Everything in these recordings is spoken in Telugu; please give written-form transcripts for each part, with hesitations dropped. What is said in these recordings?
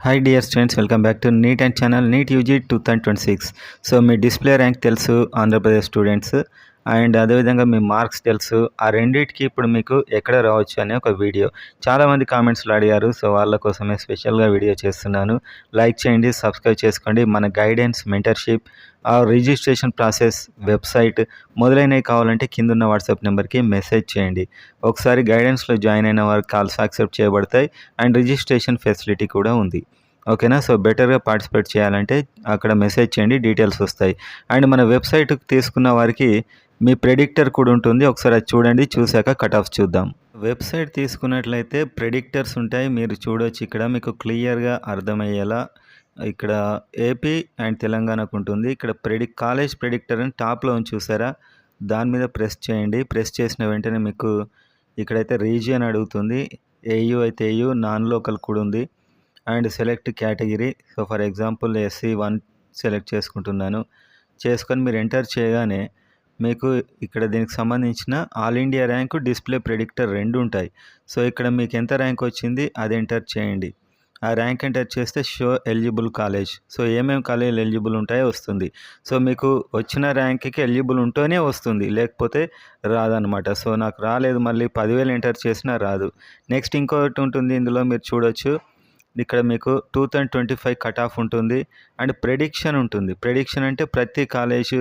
Hi dear students, welcome back to NEET and channel NEET UG 2026. So మీ డిస్ప్లే ర్యాంక్ తెలుసు ఆంధ్రప్రదేశ్ స్టూడెంట్స్, అండ్ అదేవిధంగా మీ మార్క్స్ తెలుసు. ఆ రెండింటికి ఇప్పుడు మీకు ఎక్కడ రావచ్చు అనే ఒక వీడియో చాలామంది కామెంట్స్లో అడిగారు. సో వాళ్ళ కోసమే స్పెషల్గా వీడియో చేస్తున్నాను. లైక్ చేయండి, సబ్స్క్రైబ్ చేసుకోండి. మన గైడెన్స్, మెంటర్షిప్, ఆ రిజిస్ట్రేషన్ ప్రాసెస్, వెబ్సైట్ మొదలైనవి కావాలంటే కింద ఉన్న వాట్సాప్ నెంబర్కి మెసేజ్ చేయండి. ఒకసారి గైడెన్స్లో జాయిన్ అయిన వారికి కాల్స్ యాక్సెప్ట్ చేయబడతాయి అండ్ రిజిస్ట్రేషన్ ఫెసిలిటీ కూడా ఉంది. ఓకేనా? సో బెటర్గా పార్టిసిపేట్ చేయాలంటే అక్కడ మెసేజ్ చేయండి, డీటెయిల్స్ వస్తాయి. అండ్ మన వెబ్సైట్కి తీసుకున్న వారికి మీ ప్రెడిక్టర్ కూడా ఉంటుంది. ఒకసారి అది చూడండి, చూశాక కట్ ఆఫ్ చూద్దాం. వెబ్సైట్ తీసుకున్నట్లయితే ప్రెడిక్టర్స్ ఉంటాయి, మీరు చూడొచ్చు. ఇక్కడ మీకు క్లియర్గా అర్థమయ్యేలా ఇక్కడ ఏపీ అండ్ తెలంగాణకు ఉంటుంది. ఇక్కడ కాలేజ్ ప్రెడిక్టర్ అని టాప్లో ఉంది, చూసారా? దాని మీద ప్రెస్ చేయండి. ప్రెస్ చేసిన వెంటనే మీకు ఇక్కడైతే రీజియన్ అడుగుతుంది. ఏయూ అయితే ఏయూ, నాన్ లోకల్ కూడా ఉంది. And select category. So for example SC1 select చేసుకుంటున్నాను. చేసుకొని మీరు ఎంటర్ చేయగానే మీకు ఇక్కడ దీనికి సంబంధించిన all India rank, display predictor రెండు ఉంటాయి. సో ఇక్కడ మీకు ఎంత ర్యాంక్ వచ్చింది అది ఎంటర్ చేయండి. ఆ ర్యాంక్ ఎంటర్ చేస్తే షో ఎలిజిబుల్ కాలేజ్. సో ఏమేమి కాలేజీలు ఎలిజిబుల్ ఉంటాయో వస్తుంది. సో మీకు వచ్చిన ర్యాంక్కి ఎలిజిబుల్ ఉంటేనే వస్తుంది, లేకపోతే రాదనమాట. సో నాకు రాలేదు, మళ్ళీ 10,000 ఎంటర్ చేసినా రాదు. నెక్స్ట్ ఇంకొకటి ఉంటుంది, ఇందులో మీరు చూడొచ్చు. ఇక్కడ మీకు 2025 కట్ ఆఫ్ ఉంటుంది అండ్ ప్రెడిక్షన్ ఉంటుంది. ప్రెడిక్షన్ అంటే ప్రతి కాలేజు,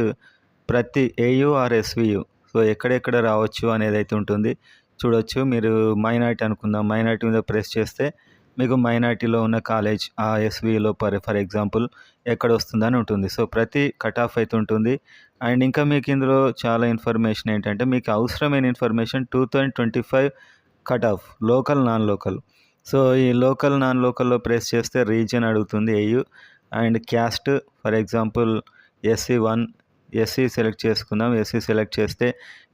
ప్రతి AU ఆర్ SVU సో ఎక్కడెక్కడ రావచ్చు అనేది అయితే ఉంటుంది. చూడొచ్చు. మీరు మైనార్టీ అనుకుందాం, మైనార్టీ మీద ప్రెస్ చేస్తే మీకు మైనార్టీలో ఉన్న కాలేజ్ ఆ SVUలో ఫర్ ఎగ్జాంపుల్ ఎక్కడ వస్తుందని ఉంటుంది. సో ప్రతి కట్ ఆఫ్ అయితే ఉంటుంది. అండ్ ఇంకా మీకు ఇందులో చాలా ఇన్ఫర్మేషన్ ఏంటంటే, మీకు అవసరమైన information 2025 cut off, local, non local. So ఈ లోకల్, నాన్ లోకల్లో ప్రెస్ చేస్తే రీజియన్ అడుగుతుంది AU. And caste for example SC1, SC select చేసుకుందాం. SC సెలెక్ట్ చేస్తే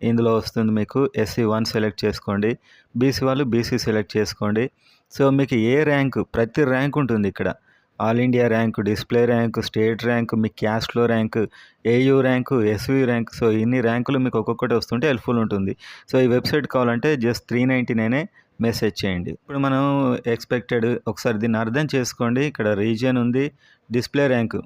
ఇందులో వస్తుంది మీకు SC1 సెలెక్ట్ చేసుకోండి. BC వాళ్ళు BC సెలెక్ట్ చేసుకోండి. సో మీకు ఏ ర్యాంకు, ప్రతి ర్యాంక్ ఉంటుంది ఇక్కడ. All India rank, display rank, state rank, మీ క్యాస్ట్లో rank, AU rank, SVU rank. So ఇన్ని ర్యాంకులు మీకు ఒక్కొక్కటి వస్తుంటే హెల్ప్ఫుల్ ఉంటుంది. సో ఈ వెబ్సైట్ కావాలంటే జస్ట్ 399 మెసేజ్ చేయండి. ఇప్పుడు మనం ఎక్స్పెక్టెడ్ ఒకసారి దీన్ని అర్థం చేసుకోండి. ఇక్కడ రీజియన్ ఉంది, డిస్ప్లే ర్యాంకు,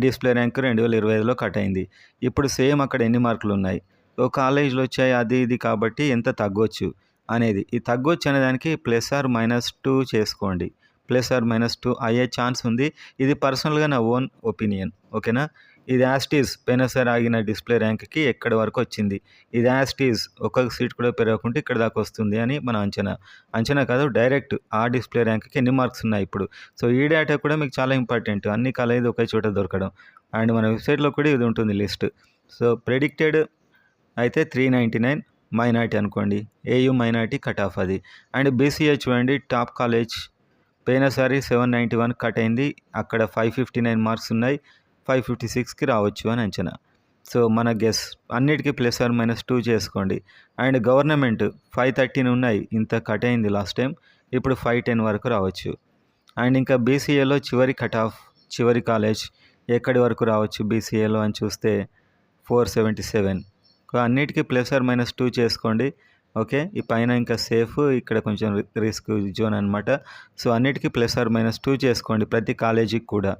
డిస్ప్లే ర్యాంకు 2025లో కట్ అయింది. ఇప్పుడు సేమ్ అక్కడ ఎన్ని మార్కులు ఉన్నాయి, ఓ కాలేజీలో వచ్చాయి, అది ఇది కాబట్టి ఎంత తగ్గొచ్చు అనేది. ఈ తగ్గొచ్చు అనే దానికి +or-2 చేసుకోండి. +or-2 అయ్యే ఛాన్స్ ఉంది. ఇది పర్సనల్గా నా ఓన్ ఒపీనియన్. ఓకేనా? ఇది యాస్టీస్ పోయినసారి ఆగిన డిస్ప్లే ర్యాంక్కి ఎక్కడి వరకు వచ్చింది, ఇది యాస్టీస్ ఒక్కొక్క సీట్ కూడా పెరగకుంటే ఇక్కడ దాకా వస్తుంది అని మన అంచనా కాదు, డైరెక్ట్ ఆ డిస్ప్లే ర్యాంక్కి ఎన్ని మార్క్స్ ఉన్నాయి ఇప్పుడు. సో ఈ డేటా కూడా మీకు చాలా ఇంపార్టెంట్, అన్ని కాలేజీలు ఒకే చోట దొరకడం. అండ్ మన వెబ్సైట్లో కూడా ఇది ఉంటుంది లిస్ట్. సో ప్రెడిక్టెడ్ అయితే 399 మైనార్టీ అనుకోండి, AU మైనార్టీ కట్ ఆఫ్ అది. అండ్ BCA చూడండి, టాప్ కాలేజ్ పోయినసారి 791 కట్ అయింది, అక్కడ 559 మార్క్స్ ఉన్నాయి, 556కి రావచ్చు అని అంచనా. సో మన గెస్ అన్నిటికీ +or-2 చేసుకోండి. అండ్ గవర్నమెంట్ 513 ఉన్నాయి, ఇంత కట్ అయింది లాస్ట్ టైం, ఇప్పుడు 510 వరకు రావచ్చు. అండ్ ఇంకా BCAలో చివరి కట్ ఆఫ్, చివరి కాలేజ్ ఎక్కడి వరకు రావచ్చు BCAలో అని చూస్తే 477. అన్నిటికీ +or-2 చేసుకోండి. ఓకే, ఈ పైన ఇంకా సేఫ్, ఇక్కడ కొంచెం రిస్క్ జోన్ అనమాట. సో అన్నిటికీ +or-2 చేసుకోండి, ప్రతి కాలేజీకి కూడా.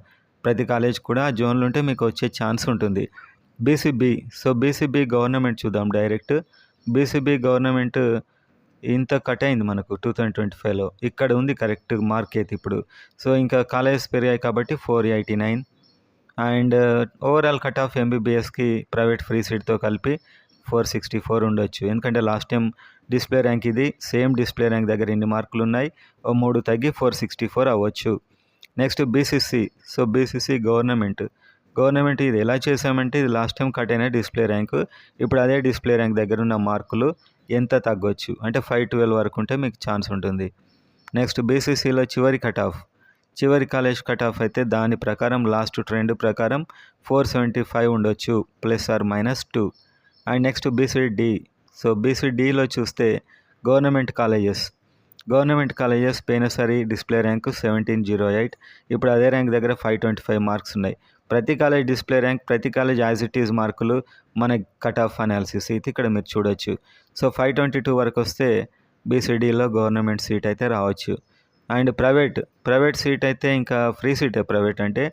ప్రతి కాలేజ్ కూడా జోన్లు ఉంటే మీకు వచ్చే ఛాన్స్ ఉంటుంది. BCB, సో BCB గవర్నమెంట్ చూద్దాం డైరెక్ట్. BCB గవర్నమెంట్ ఇంత కట్ అయింది మనకు 2025లో, ఇక్కడ ఉంది కరెక్ట్ మార్క్ అయితే ఇప్పుడు. సో ఇంకా కాలేజెస్ పెరిగాయి కాబట్టి 489. అండ్ ఓవరాల్ కట్ ఆఫ్ MBBSకి ప్రైవేట్ ఫ్రీ సీట్తో కలిపి 464 ఉండొచ్చు. ఎందుకంటే లాస్ట్ టైం డిస్ప్లే ర్యాంక్ ఇది, సేమ్ డిస్ప్లే ర్యాంక్ దగ్గర ఎన్ని మార్కులు ఉన్నాయి, ఓ 3 తగ్గి 464 అవ్వచ్చు. Next BCC, so BCC government ఇది ఎలా చేసామంటే, ఇది లాస్ట్ టైం కట్ అయిన డిస్ప్లే ర్యాంకు, ఇప్పుడు అదే డిస్ప్లే ర్యాంక్ దగ్గర ఉన్న మార్కులు ఎంత తగ్గొచ్చు అంటే 512 వరకు ఉంటే మీకు ఛాన్స్ ఉంటుంది. నెక్స్ట్ BCCలో చివరి కట్ ఆఫ్, చివరి కాలేజ్ కట్ ఆఫ్ అయితే దాని ప్రకారం లాస్ట్ ట్రెండ్ ప్రకారం 475 ఉండొచ్చు, +or-2. And next BCD, so BCDలో చూస్తే గవర్నమెంట్ కాలేజెస్ పోయినసారి డిస్ప్లే ర్యాంకు 1708, ఇప్పుడు అదే ర్యాంక్ దగ్గర 525 మార్క్స్ ఉన్నాయి. ప్రతి కాలేజ్ డిస్ప్లే ర్యాంక్, ప్రతి కాలేజ్ యాజ్ ఇట్ ఈజ్ మార్కులు, మన కట్ ఆఫ్ అనాలిసిస్ ఇది ఇక్కడ మీరు చూడొచ్చు. సో 522 వరకు వస్తే BCDలో గవర్నమెంట్ సీట్ అయితే రావచ్చు. అండ్ ప్రైవేట్ సీట్ అయితే ఇంకా ఫ్రీ సీటే. ప్రైవేట్ అంటే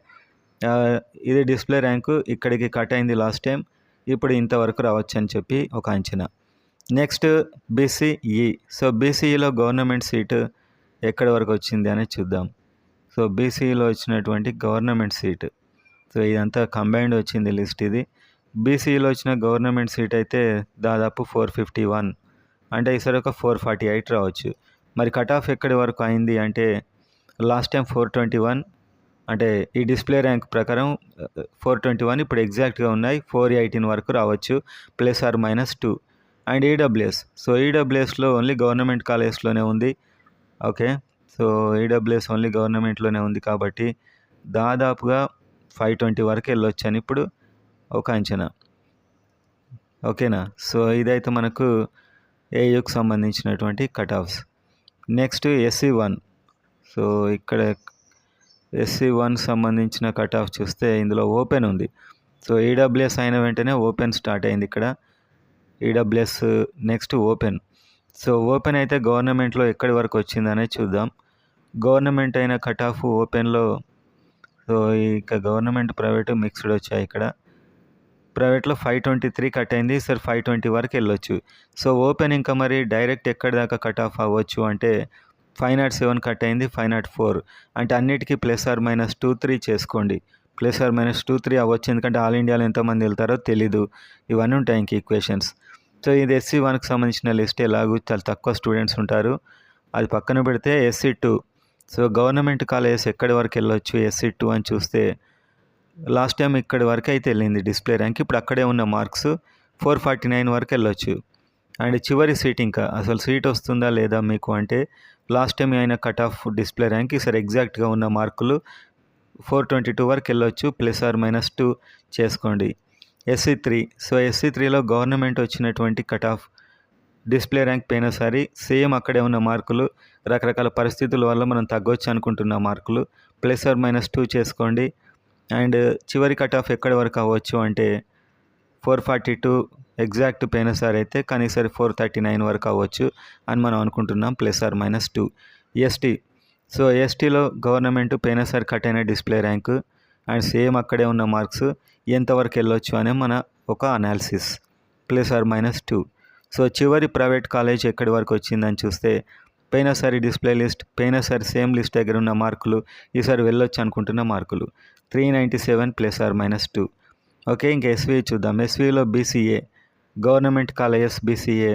ఇది డిస్ప్లే ర్యాంకు ఇక్కడికి కట్ అయింది లాస్ట్ టైం, ఇప్పుడు ఇంతవరకు రావచ్చు అని చెప్పి ఒక అంచనా. Next BCE. సో బీసీఈలో గవర్నమెంట్ సీటు ఎక్కడి వరకు వచ్చింది అనేది చూద్దాం. సో బీసీఈలో వచ్చినటువంటి గవర్నమెంట్ సీటు, సో ఇదంతా కంబైన్డ్ వచ్చింది లిస్ట్ ఇది. బీసీఈలో వచ్చిన గవర్నమెంట్ సీట్ అయితే దాదాపు 451, అంటే ఈసారి ఒక 448 రావచ్చు. మరి కట్ ఆఫ్ ఎక్కడి వరకు అయింది అంటే లాస్ట్ టైం 421, అంటే ఈ డిస్ప్లే ర్యాంక్ ప్రకారం 421, ఇప్పుడు ఎగ్జాక్ట్గా ఉన్నాయి 418 వరకు రావచ్చు, +or -2. And EWS. సో ఈడబ్ల్యూఎస్లో ఓన్లీ గవర్నమెంట్ కాలేజెస్లోనే ఉంది. ఓకే, సో ఈడబ్ల్యూఎస్ ఓన్లీ గవర్నమెంట్లోనే ఉంది కాబట్టి దాదాపుగా 520 వరకు వెళ్ళొచ్చు అని ఇప్పుడు ఒక అంచనా. ఓకేనా. సో ఇదైతే మనకు ఏయుకి సంబంధించినటువంటి cut offs. Next SC1. So ఇక్కడ SC1 సంబంధించిన కట్ ఆఫ్ చూస్తే ఇందులో ఓపెన్ ఉంది. సో ఈడబ్ల్యూఎస్ అయిన వెంటనే ఓపెన్ స్టార్ట్ అయింది ఇక్కడ. EWS next open. So open అయితే గవర్నమెంట్లో ఎక్కడి వరకు వచ్చిందనేది చూద్దాం. గవర్నమెంట్ అయిన కట్ ఆఫ్ ఓపెన్లో, సో ఇక గవర్నమెంట్ ప్రైవేటు మిక్స్డ్ వచ్చాయి ఇక్కడ. ప్రైవేట్లో 523 కట్ అయింది, సరే 520 వరకు వెళ్ళొచ్చు. సో ఓపెన్ ఇంకా మరి డైరెక్ట్ ఎక్కడి దాకా కట్ ఆఫ్ అవ్వచ్చు అంటే 507 కట్ అయింది, 504, అంటే అన్నిటికీ +or-2-3 చేసుకోండి. +or-2-3 అవ్వచ్చు, ఎందుకంటే ఆల్ ఇండియాలో ఎంతమంది వెళ్తారో తెలీదు. ఇవన్నీ ఉంటాయి ఇంక ఈక్వేషన్స్. సో ఇది SC1కి సంబంధించిన లిస్ట్. ఎలాగూ చాలా తక్కువ స్టూడెంట్స్ ఉంటారు, అది పక్కన పెడితే SC2. సో గవర్నమెంట్ కాలేజెస్ ఎక్కడి వరకు వెళ్ళొచ్చు SC2 అని చూస్తే లాస్ట్ టైం ఇక్కడి వరకు అయితే వెళ్ళింది డిస్ప్లే ర్యాంక్, ఇప్పుడు అక్కడే ఉన్న మార్క్స్ 449 వరకు వెళ్ళొచ్చు. అండ్ చివరి సీట్, ఇంకా అసలు సీట్ వస్తుందా లేదా మీకు అంటే లాస్ట్ టైం అయిన కట్ ఆఫ్ డిస్ప్లే ర్యాంక్ ఈసారి ఎగ్జాక్ట్గా ఉన్న మార్కులు 422 వరకు వెళ్ళొచ్చు, +or-2 చేసుకోండి. SC3. సో SC3లో గవర్నమెంట్ వచ్చినటువంటి కట్ ఆఫ్ డిస్ప్లే ర్యాంక్ పోయినసారి సేమ్ అక్కడే ఉన్న మార్కులు, రకరకాల పరిస్థితుల వల్ల మనం తగ్గొచ్చు అనుకుంటున్న మార్కులు, +or-2 చేసుకోండి. అండ్ చివరి కట్ ఆఫ్ ఎక్కడి వరకు అవ్వచ్చు అంటే 442 ఎగ్జాక్ట్ పోయినసారి అయితే, కానీ ఈసారి 439 వరకు అవ్వచ్చు అని మనం అనుకుంటున్నాం, +or-2. ST. సో STలో గవర్నమెంట్ పోయినసారి కట్ అయిన డిస్ప్లే ర్యాంకు అండ్ సేమ్ అక్కడే ఉన్న మార్క్స్ ఎంతవరకు వెళ్ళొచ్చు అనే మన ఒక అనాలిసిస్, +or-2. సో చివరి ప్రైవేట్ కాలేజ్ ఎక్కడి వరకు వచ్చిందని చూస్తే పోయినసారి డిస్ప్లే లిస్ట్, పోయినసారి సేమ్ లిస్ట్ దగ్గర ఉన్న మార్కులు, ఈసారి వెళ్ళొచ్చు అనుకుంటున్న మార్కులు 397 +or-2. ఓకే, ఇంకా SVU చూద్దాం. SVUలో BCA, గవర్నమెంట్ కాలేజెస్ BCA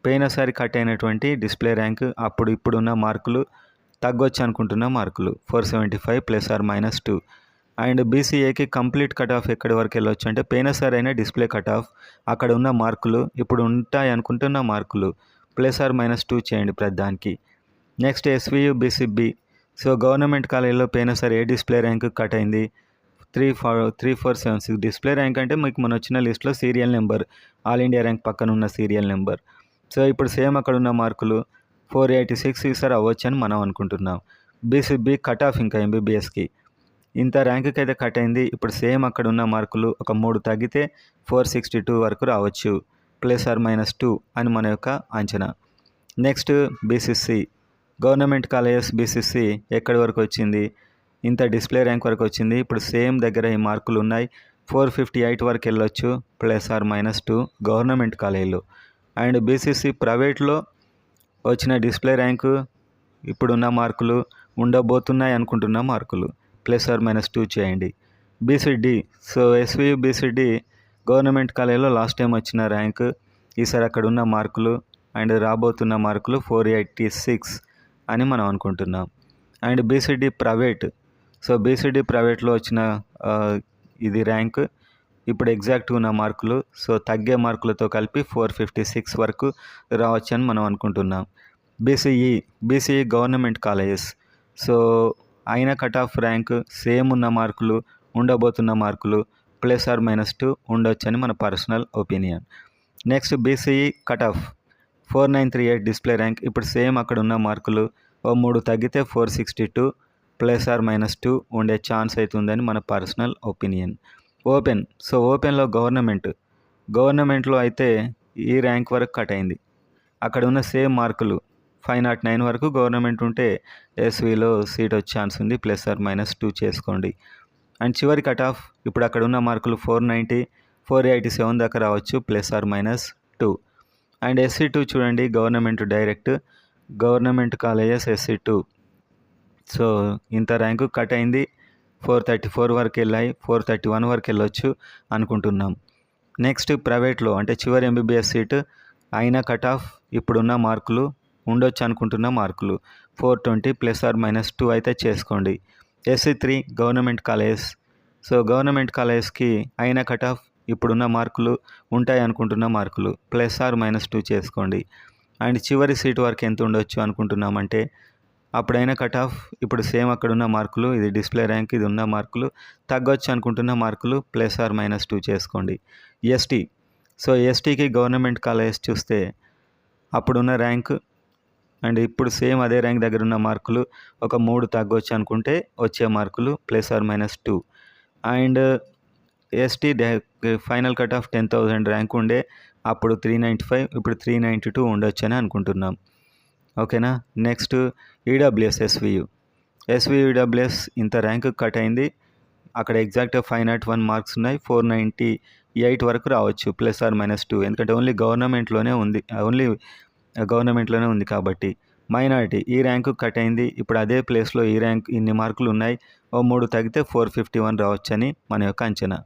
పోయినసారి కట్ అయినటువంటి డిస్ప్లే ర్యాంక్, అప్పుడు ఇప్పుడున్న మార్కులు, తగ్గొచ్చు అనుకుంటున్న మార్కులు 475 +or-2. అండ్ BCAకి కంప్లీట్ కట్ ఆఫ్ ఎక్కడి వరకు వెళ్ళొచ్చు అంటే పోయినసారి అయినా డిస్ప్లే కట్ ఆఫ్, అక్కడ ఉన్న మార్కులు, ఇప్పుడు ఉంటాయి అనుకుంటున్న మార్కులు, +or-2 చేయండి ప్రతిదానికి. Next SVU BCB. So government కాలేజీలో పోయినసారి ఏ డిస్ప్లే ర్యాంక్ కట్ అయింది 3476. డిస్ప్లే ర్యాంక్ అంటే మీకు మన వచ్చిన లిస్ట్లో serial number, all India rank పక్కన ఉన్న సీరియల్ నెంబర్. సో ఇప్పుడు సేమ్ అక్కడ ఉన్న మార్కులు 486 ఈసారి అవ్వచ్చు అని మనం అనుకుంటున్నాం. BCB కట్ ఆఫ్ ఇంకా MBBSకి ఇంత ర్యాంకుకి అయితే కట్ అయింది, ఇప్పుడు సేమ్ అక్కడ ఉన్న మార్కులు ఒక 3 తగ్గితే 462 వరకు రావచ్చు, +or-2 అని మన యొక్క అంచనా. Next BCC, government colleges BCC ఎక్కడి వరకు వచ్చింది, ఇంత డిస్ప్లే ర్యాంక్ వరకు వచ్చింది, ఇప్పుడు సేమ్ దగ్గర ఈ మార్కులు ఉన్నాయి, 458 వరకు వెళ్ళొచ్చు, +or-2 గవర్నమెంట్ కాలేజీలో. అండ్ BCC ప్రైవేట్లో వచ్చిన డిస్ప్లే ర్యాంకు, ఇప్పుడున్న మార్కులు, ఉండబోతున్నాయి అనుకుంటున్న మార్కులు, +or-2 చేయండి. BCD. So SVU BCD government కాలేజీలో లాస్ట్ టైం వచ్చిన ర్యాంక్, ఈసారి అక్కడ ఉన్న మార్కులు అండ్ రాబోతున్న మార్కులు 486 అని మనం అనుకుంటున్నాం. And BCD private. So BCD ప్రైవేట్లో వచ్చిన ఇది ర్యాంక్, ఇప్పుడు ఎగ్జాక్ట్గా ఉన్న మార్కులు, సో తగ్గే మార్కులతో కలిపి 456 వరకు రావచ్చు అని మనం అనుకుంటున్నాం. BCE government colleges. సో అయిన కట్ ఆఫ్ ర్యాంక్, సేమ్ ఉన్న మార్కులు, ఉండబోతున్న మార్కులు, +or-2 ఉండొచ్చు అని మన personal opinion. Next BCE cut off 4938 display rank, ఇప్పుడు సేమ్ అక్కడ ఉన్న మార్కులు ఓ 3 తగ్గితే 462, +or-2 ఉండే ఛాన్స్ అవుతుందని మన పర్సనల్ ఒపీనియన్. ఓపెన్. సో ఓపెన్లో గవర్నమెంట్లో అయితే ఈ ర్యాంక్ వరకు కట్ అయింది, అక్కడ ఉన్న సేమ్ మార్కులు 509 వరకు గవర్నమెంట్ ఉంటే ఎస్విలో సీట్ వచ్చే ఛాన్స్ ఉంది, +/- 2 చేసుకోండి. అండ్ చివరి కట్ ఆఫ్ ఇప్పుడు అక్కడ ఉన్న మార్కులు 490, 487 దాకా రావచ్చు, +/- 2. అండ్ SC2 చూడండి, government direct, government colleges SC2. So ఇంత ర్యాంకు కట్ అయింది, 434 వరకు వెళ్ళాయి, 431 వరకు వెళ్ళొచ్చు అనుకుంటున్నాం. నెక్స్ట్ ప్రైవేట్లో అంటే చివరి MBBS సీటు అయిన కట్ ఆఫ్ ఇప్పుడున్న మార్కులు ఉండొచ్చు అనుకుంటున్న మార్కులు 420 +/- 2 అయితే చేసుకోండి. SC3 government colleges. So government కాలేజెస్కి అయిన కట్ ఆఫ్ ఇప్పుడున్న మార్కులు ఉంటాయి అనుకుంటున్న మార్కులు +/- 2 చేసుకోండి. అండ్ చివరి సీటు వరకు ఎంత ఉండొచ్చు అనుకుంటున్నామంటే అప్పుడైన కట్ ఆఫ్ ఇప్పుడు సేమ్ అక్కడున్న మార్కులు, ఇది డిస్ప్లే ర్యాంక్, ఇది ఉన్న మార్కులు తగ్గొచ్చు అనుకుంటున్న మార్కులు +/- 2 చేసుకోండి. ST. సో STకి గవర్నమెంట్ కాలేజెస్ చూస్తే అప్పుడున్న ర్యాంక్ అండ్ ఇప్పుడు సేమ్ అదే ర్యాంక్ దగ్గర ఉన్న మార్కులు ఒక 3 తగ్గొచ్చు అనుకుంటే వచ్చే మార్కులు +/- 2. And ST final cut off 10,000 rank ఉండే, అప్పుడు 395, ఇప్పుడు 392 ఉండొచ్చు అని అనుకుంటున్నాం. ఓకేనా. నెక్స్ట్ EWS SVU ఇంత ర్యాంక్ కట్ అయింది, అక్కడ ఎగ్జాక్ట్గా 501 మార్క్స్ ఉన్నాయి, 498 వరకు రావచ్చు +/- 2, ఎందుకంటే ఓన్లీ గవర్నమెంట్లోనే ఉంది కాబట్టి. మైనారిటీ ఈ ర్యాంకు కట్ అయింది, ఇప్పుడు అదే ప్లేస్లో ఈ ర్యాంక్ ఇన్ని మార్కులు ఉన్నాయి, ఓ 3 తగ్గితే 451 రావచ్చని మన యొక్క అంచనా.